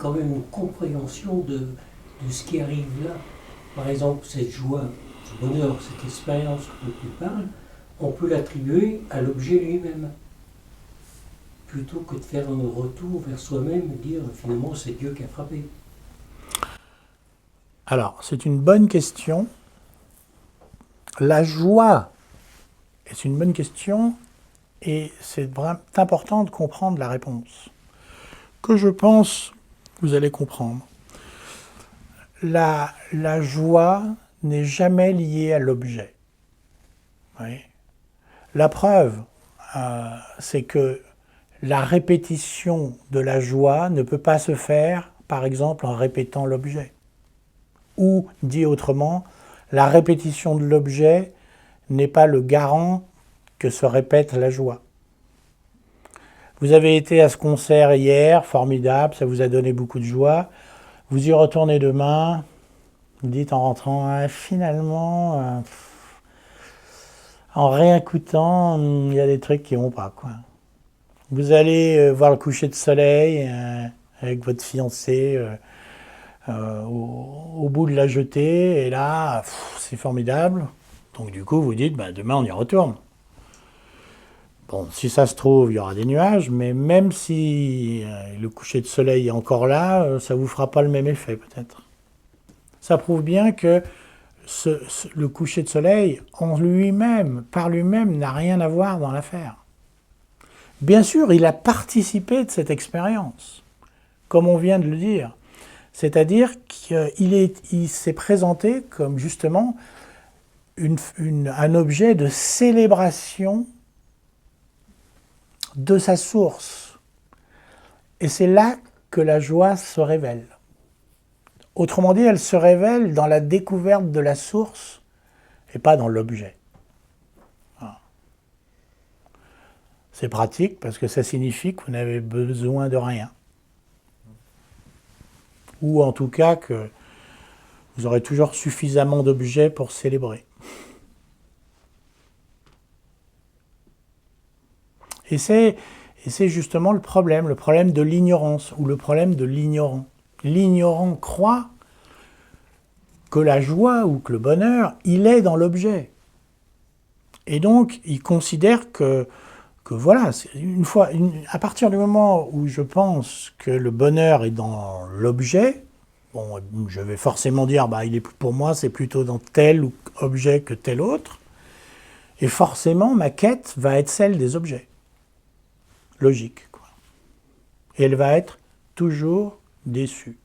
quand même une compréhension de ce qui arrive là. Par exemple, cette joie, ce bonheur, cette expérience dont tu parles, on peut l'attribuer à l'objet lui-même. Plutôt que de faire un retour vers soi-même et dire finalement c'est Dieu qui a frappé. Alors, c'est une bonne question. La joie est une bonne question et c'est vraiment important de comprendre la réponse. Que je pense, vous allez comprendre. La joie n'est jamais liée à l'objet. Oui. La preuve, c'est que la répétition de la joie ne peut pas se faire, par exemple, en répétant l'objet. Ou, dit autrement, la répétition de l'objet n'est pas le garant que se répète la joie. Vous avez été à ce concert hier, formidable, ça vous a donné beaucoup de joie. Vous y retournez demain, vous dites en rentrant, ah, finalement, en réécoutant, il y a des trucs qui vont pas, quoi. Vous allez voir le coucher de soleil avec votre fiancé au bout de la jetée, et là, c'est formidable. Donc du coup, vous dites, bah, demain on y retourne. Bon, si ça se trouve, il y aura des nuages, mais même si le coucher de soleil est encore là, ça ne vous fera pas le même effet peut-être. Ça prouve bien que le coucher de soleil, en lui-même, par lui-même, n'a rien à voir dans l'affaire. Bien sûr, il a participé de cette expérience, comme on vient de le dire. C'est-à-dire qu'il s'est présenté comme justement un objet de célébration de sa source. Et c'est là que la joie se révèle. Autrement dit, elle se révèle dans la découverte de la source et pas dans l'objet. C'est pratique parce que ça signifie que vous n'avez besoin de rien. Ou en tout cas que vous aurez toujours suffisamment d'objets pour célébrer. Et c'est justement le problème de l'ignorance ou le problème de l'ignorant. L'ignorant croit que la joie ou que le bonheur, il est dans l'objet. Et donc, il considère que voilà, à partir du moment où je pense que le bonheur est dans l'objet, bon, je vais forcément dire, bah, pour moi, c'est plutôt dans tel objet que tel autre, et forcément, ma quête va être celle des objets. Logique, quoi. Et elle va être toujours déçue.